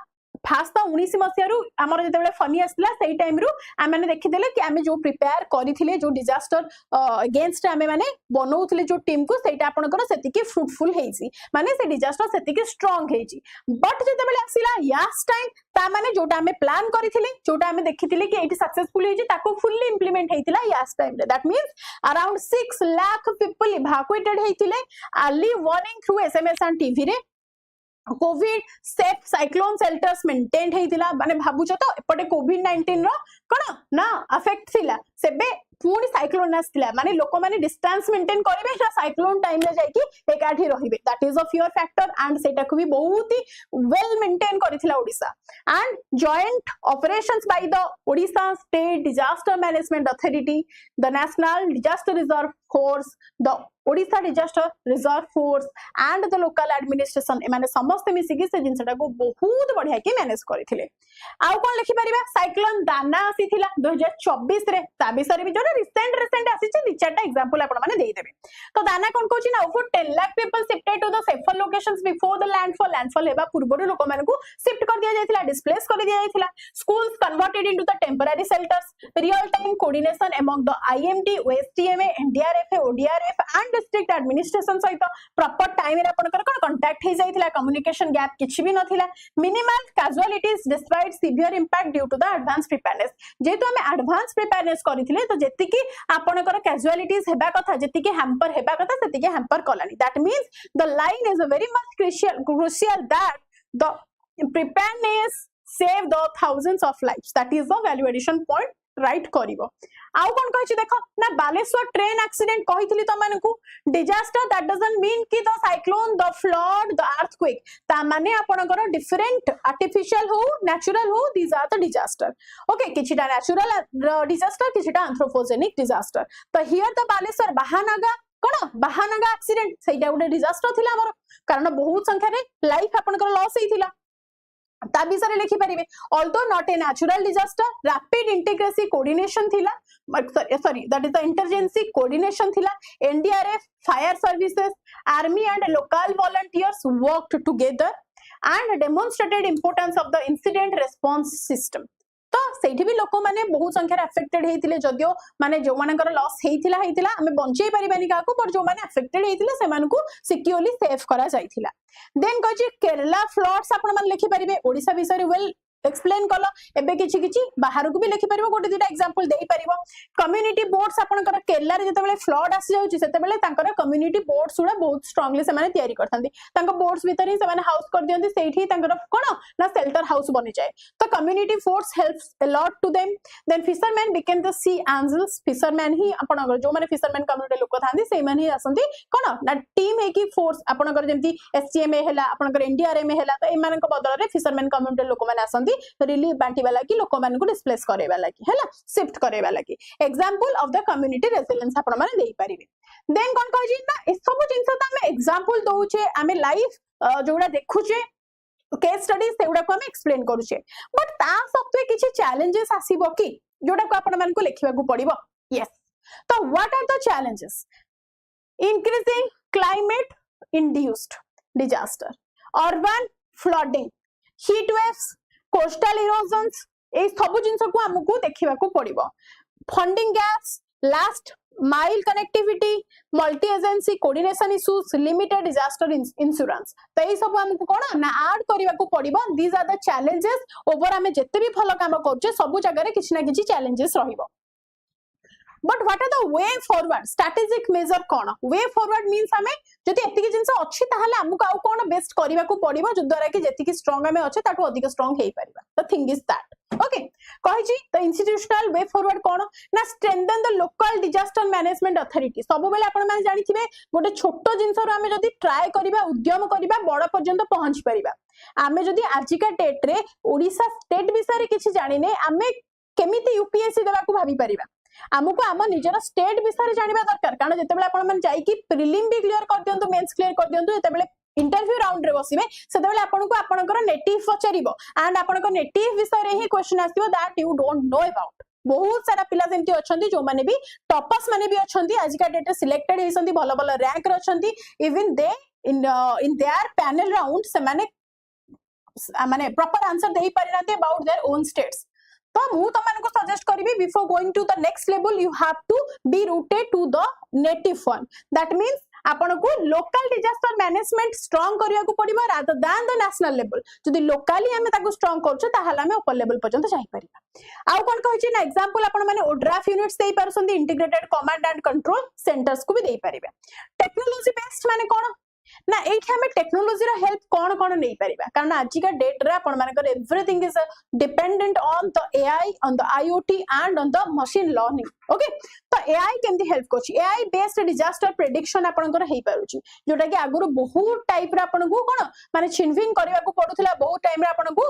फास्ट तो 19 मसिया आमर जेतेबेले फनी आसला सेही टाइम रु आ माने देखिदेले कि आमे जो प्रिपेयर करिथिले जो डिजास्टर अगेंस्ट आमे माने बनौथिले जो टीम को सेटा आपनकर सेतिकी फ्रूटफुल हेइसी माने से डिजास्टर सेतिकी स्ट्रांग हेइची बट जेतेबेले आसिला यास टाइम ता माने जोटा आमे प्लान करिथिले जोटा आमे देखिथिले कि एटी सक्सेसफुल हेइची ताको फुल्ली इंप्लीमेंट हेइतिला यास टाइम रे that means around 6 lakh people evacuated हेइतिले early warning through SMS and TV रे covid safe cyclone shelters maintain हेतिला माने भाबुछ तो एपटे कोविड 19 रो कोन ना अफेक्ट थिला सेबे पूरी साइक्लोन आस्तिला माने लोक माने डिस्टेंस मेंटेन करिवे ना साइक्लोन टाइम रे जाई कि एकाठी रहिबे that is a fear factor and सेटा को भी बहुत ही वेल मेंटेन करिथिला Odisha and joint operations by the Odisha state disaster management authority the national disaster reserve force the Odisha disaster reserve force and the local administration माने समस्त मिसी कि से जिंसटा को बहुत बढ़िया के मैनेज करिथिले आउ कोन लिखि परिबा साइक्लोन दाना आसीथिला 2024 रे ता बिसरे भी जो रिसेंट आसी छि चारटा एग्जांपल आपण माने देई देबे तो दाना कोन कहछि ना over 10 lakh people shifted to the safer locations before the landfall हेबा पूर्व लोक माने को शिफ्ट कर दिया जायतिला डिस्प्लेस कर दिया जायतिला schools converted into the temporary shelters real time coordination among the IMD OSDMA NDRF ODRF and district administration सहित प्रॉपर टाइम रे आपनकर कोन कांटेक्ट हे जायतिला कम्युनिकेशन गैप किछि भी नथिला minimal casualties despite severe impact due to the advance preparedness जेतु हमें एडवांस प्रिपेयरनेस करिथिले तो जेतिकी आपनकर कैजुअलिटीज हेबा कथा जेतिकी हैम्पर हेबा कथा सेतिकी हैम्पर कलानी that means the line is a very much crucial that the preparedness save the thousands of lives that is the value addition point write करिवो आउ कोन कहछि देखो ना बालेश्वर ट्रेन एक्सीडेंट कहितली त मानकू डिजास्टर दैट डजंट मीन कि the cyclone the flood the earthquake ता माने आपनकर डिफरेंट आर्टिफिशियल हो नेचुरल हो these are the disaster okay किछिटा नेचुरल डिजास्टर किछिटा एंथ्रोपोजेनिक डिजास्टर तो हियर द बालेश्वर बाहानागा कोन बाहानागा एक्सीडेंट सेटा उडे डिजास्टर थिला हमर कारण बहुत संख्या रे लाइफ आपनकर लॉस हेतिला ता विषय लिखि परिबे although not a natural disaster rapid interagency coordination थिला sorry that is the interagency coordination थिला NDRF fire services army and local volunteers worked together and demonstrated importance of the incident response system तो सेठी भी लोक माने बहुत संख्या affected हेतिले जदियो माने जो मानकर लॉस हेतिला हमें बंचेई परिबानी काको पर जो माने अफेक्टेड हेतिले से मानको सिक्योरली सेफ करा जायतिला देन कहछि केरला फ्लड्स आपण मान लिखि परिबे ओडिसा विषय वेल एक्सप्लेन कलो एबे किछि किछि बाहर को भी लिखि परिबो गोटे दुटा एग्जांपल देई परिबो कम्युनिटी बोर्ड्स आपनकर केरला रे जतेबेले फ्लड आसी जाउची सेतेबेले तांकर कम्युनिटी बोर्ड्स उडा बहुत स्ट्रांगली से माने तयारी करथांती तांको बोर्ड्स भीतर ही से माने हाउस कर दियंती सेठी तांकर कोन ना शेल्टर हाउस बनि जाय तो community force helps a lot to them then fisherman became the sea angels fisherman ही आपनकर जो माने फिशरमैन कम्युनिटी लोक थांती से माने ही आसंती कोन ना टीम है की फोर्स आपनकर जेंती एससीएमए हैला आपनकर एनडीआरएम हैला तो ए मानक बदल रे फिशरमैन कम्युनिटी लोक माने आसंती रिलीफ बांटी वाला की लोक मान को डिस्प्लेस करे वाला की हैला शिफ्ट करे वाला की example of the community resilience आपण माने देई परिबे देन कोन कहजी ना ए सब जिंस त हम एग्जांपल दउ छे हमें लाइव जोडा देखु छे केस स्टडी सेगुड़ा को हम एक्सप्लेन करूचे बट ता सत्वे किछि चैलेंजेस आसीबो कि जोटा को आपण मानकु लिखिबा को पड़िबो यस तो what are the challenges increasing climate induced disaster urban flooding heat waves coastal erosions ए सब जिंस को हमकु देखिबा को पड़िबो funding gaps last mile connectivity multi agency coordination issues limited disaster insurance तो ये सब हमको कोन ना ऐड करबा को पड़िबो these are the challenges over हमें जत्ते भी भलो काम करछे सब जगह रे किछि ना किछि चैलेंजेस रहिबो but what are the way forward strategic measure कोन वे फॉरवर्ड मींस हमें जति एतिकी जिंस अछि ताहले हमको आउ कोन बेस्ट करबा को पड़िबो जो द्वारा कि जति कि स्ट्रांग हमें अछि ताटो अधिक स्ट्रांग हेई परिबा the thing is that okay कहि जी द इंस्टीट्यूशनल वे फॉरवर्ड कोन ना strengthen the local disaster management authority सब बेले आपण माने जानिथिबे गोटे छोटो जिंस रो हमें जति ट्राई करबा उद्यम करबा बड़ पर्यंत पहुंच परिबा आमे जति आजिका डेट रे ओडिसा स्टेट विषय रे किछि जानिने आमे केमिति यूपीएससी देबा को भाबी परिबा हमको आम निजर स्टेट विषय जानवा दरकार कारण जितेबाला आपण माने जाई कि प्रिलिम भी क्लियर कर दियंतु मेंस क्लियर कर दियंतु जितेबाला इंटरव्यू राउंड रे बसिबे सेतेबाला आपनको आपनकर नेटिव पचारिबो एंड आपनकर नेटिव विषय रे ही क्वेश्चन आसीबो that you don't know about बहुत सारा पिला सेमती अछंती जो माने भी टॉपर्स माने भी अछंती आजिका डेट रे सिलेक्टेड हेसंती भलो भलो रैंक रे अछंती even they in their panel round से माने प्रॉपर आंसर देई परिनाते अबाउट देयर ओन स्टेट्स तो मु तमनको सजेस्ट करिवि before going to the next level you have to be rooted to the native one that means आपनको लोकल डिजास्टर मैनेजमेंट स्ट्रांग करिया को पड़िबो rather than the national level जदि locally हमें ताको स्ट्रांग करछो ताहाले हमें ऊपर लेवल पर्यंत जाई परिबा आउ कोन कहै छी ना एग्जांपल आपण माने ओड्राफ यूनिट्स देई परसंती integrated command and control centres को भी देई परिबा टेक्नोलॉजी बेस्ड माने कोन ना एठी हमें टेक्नोलॉजी रो हेल्प कोन नहीं परिबा कारण आजिका डेट रे आपण मानकर everything is dependent on the AI on the IoT and on the machine learning okay तो एआई केमती हेल्प करछि एआई बेस्ड डिजास्टर प्रेडिक्शन आपनकर हेई पारुछि जोटा कि आगुरो बहुत टाइप रे आपनको कोन माने छिनभिन करिया को पडुथला बहुत टाइम रे आपनको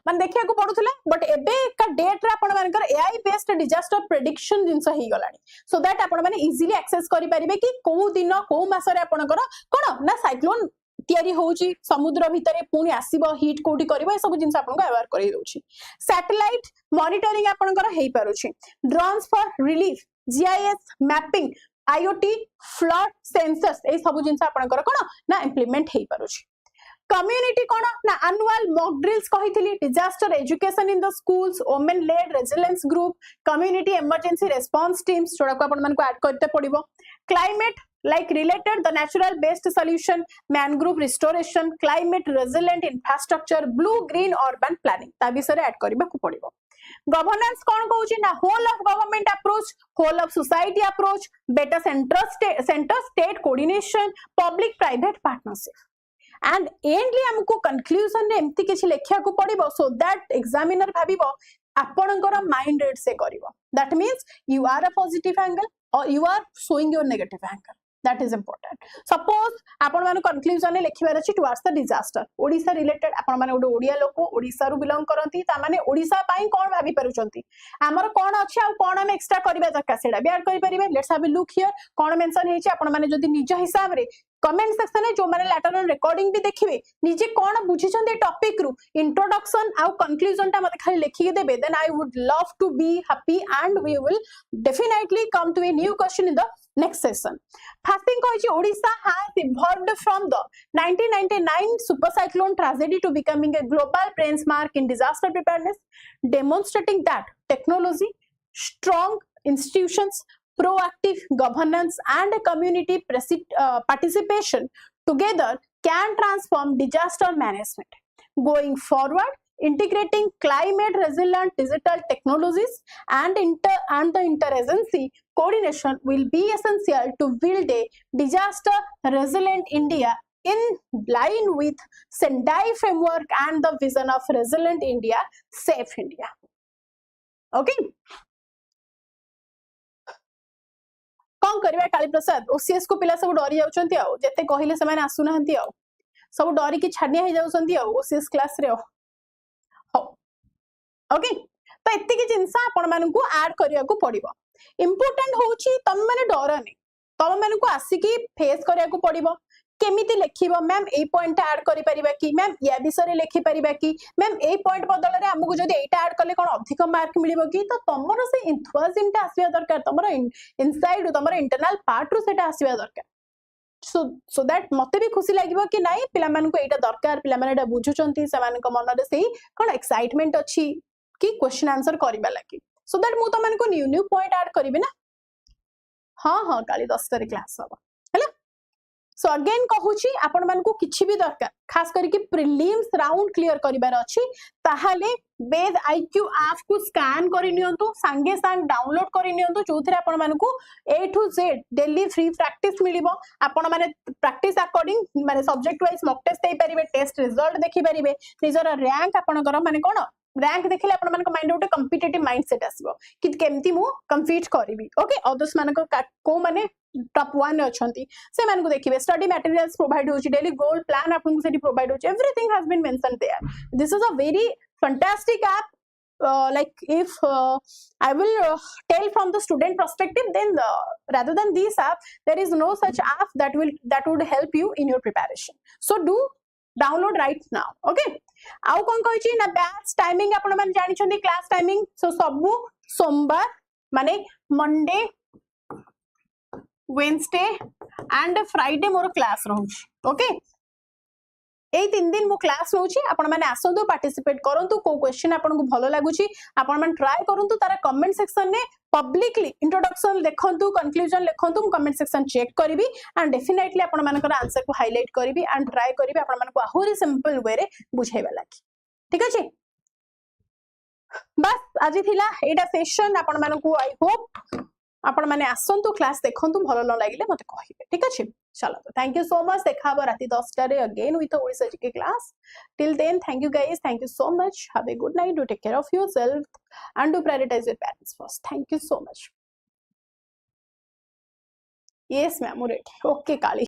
मान देखिया को पडुथला बट एबे का डेट रे आपण मानकर एआई बेस्ड डिजास्टर प्रेडिक्शन जिंस हेई गलानी सो दैट आपण माने इजीली एक्सेस करि परिबे कि को दिन को मास रे आपनकर कोन ना साइक्लोन तयारी होउची समुद्र भितरे पुनी आसीबो हीट कोठी करबो ए सब जिंस आपनको अवेयर करि दोउची सैटेलाइट मॉनिटरिंग आपनकर हेई पारुची drones for relief GIS mapping IoT flood sensors ए सब जिंस आपनकर कोन ना इंप्लीमेंट हेई पारुची कम्युनिटी कोन ना एनुअल मॉक ड्रिल्स कहिथिली disaster education in the schools women led resilience group community emergency response teams जोड़ा को आपण मन को ऐड करते पड़िबो climate like related the natural based solution mangrove restoration climate resilient infrastructure blue green urban planning ता विषय ऐड करबा को पड़िबो गवर्नेंस कोन कहउची ना whole of government approach whole of society approach better centre state coordination public private partnership and एंडली हमको conclusion रे एम्ति किछि लेखिया को पड़िबो सो दैट एग्जामिनर भाबिबो आपनकर माइंड रेट से करिवो that means you are a positive angle or you are showing your negative angle that is important suppose आपण माने कंक्लूजन ने लिखिबार अछि towards the disaster Odisha related आपण माने ओडो ओडिया लोक ओडिसा रु बिलोंग करंती ता माने ओडिसा पई कोन भाबी परुचंती हमर कोन अछि आ कोन हम एक्स्ट्रा करबा दरकार सेडा भी ऐड करि परिबे let's have a look here कोन मेंशन हेछि आपण माने जदी निज हिसाब रे कमेंट सेक्शन में जो माने लैटरल रिकॉर्डिंग भी देखिबे निजे कोन बुझिछन दे टॉपिक रु इंट्रोडक्शन आ कंक्लूजन ता मते खाली लिखि देबे then I would love to be happy and we will definitely come to a new question in the next session first thing koichi odisha has evolved from the 1999 super cyclone tragedy to becoming a global benchmark in disaster preparedness demonstrating that technology strong institutions proactive governance and community participation together can transform disaster management going forward integrating climate resilient digital technologies and the interagency coordination will be essential to build a disaster resilient India in line with Sendai framework and the vision of resilient India, safe India. Okay. कौन करिबा काली प्रसाद OCS को पिला सब डरी जाउछंती आ जते कहिले से माने आसु नहंती आ सब डरी की छानिया हे जाउछंती आ ओसीएस क्लास रे ओके तो एत्ते की जिंसा आपण मानकू ऐड करिया को पड़िबो इंपोर्टेंट होउची तम माने डरनी तम मानकू आसी की फेस करिया को पड़िबो केमिति लिखिबो मैम ए पॉइंट ऐड करि परिबा कि मैम या विषय लिखि परिबा कि मैम ए पॉइंट बदल रे हमकु जदि एटा ऐड करले कोन अधिक मार्क मिलिबो कि तो तमरो से एंथुसियाज्म ता आसीबा दरकार तमरो इनसाइड तमरो इंटरनल पार्ट रु सेटा आसीबा दरकार सो दैट मते भी खुशी लागिबो कि नाही पिला मानन को एटा दरकार पिला माने एटा बुझुचंती से मान को मन रे सेही कोन एक्साइटमेंट अछि कि क्वेश्चन आंसर करिबा लागि सो दैट मु त मान को न्यू न्यू पॉइंट ऐड करिबे ना हां हां काली 10 तारिख क्लास हबा हैला सो अगेन कहूची आपण मान को किछि भी दरकार खास करके प्रीलिम्स राउंड क्लियर करिबार अछि ताहाले वेद आईक्यू ऐप को स्कैन करि नियंतु संगे संग डाउनलोड करि नियंतु जोथरे आपण मान को A to Z daily free practice मिलिबो आपण माने प्रैक्टिस अकॉर्डिंग माने सब्जेक्ट वाइज मॉक टेस्ट दे परिबे टेस्ट रिजल्ट देखि परिबे निजर रैंक आपण कर माने कोन रैंक देखले आपण मान को माइंड उटे कॉम्पिटिटिव माइंडसेट आसीबो कि केमती मु कम्पीट करबी ओके अदर्स मान को माने टॉप 1 अछंती से मान को देखिबे स्टडी मटेरियल्स प्रोवाइड होची डेली गोल प्लान आपन को सेठी प्रोवाइड होची everything has been mentioned there this is a very fantastic app like if I will tell from the student perspective then rather than this app there is no such app that would help you in your preparation so do download right now okay आउ कोन कहछि ना batch timing आपण मन जानि छथि class timing so सबु सोमवार माने मंडे वेडनेसडे एंड फ्राइडे मोर क्लास रहउछि ओके ए 3 दिन मो क्लास रहउछि आपण माने आसंतु पार्टिसिपेट करंतु को क्वेश्चन आपण को भलो लागुछि आपण मन ट्राई करंतु तारा कमेंट सेक्शन ने पब्लिकली इंट्रोडक्शन लिखंतु कंक्लूजन लिखंतु मु कमेंट सेक्शन चेक करबी एंड डेफिनेटली आपण मानकर आंसर को हाईलाइट करबी एंड ट्राई करबी आपण मन को आहुरी सिंपल वे रे बुझाइबा लागि ठीक अछि बस आज थिला एटा सेशन आपण मन को आई होप आपण माने आसंतु क्लास देखंतु भलो न लागिले मते कहिबे ठीक अछि चलो तो थैंक यू सो मच देखाबो राती 10 टा रे again with Odisha GK class till then thank you guys thank you so much have a good night do take care of yourself and do prioritise your parents first thank you so much yes ma'am ready okay Kali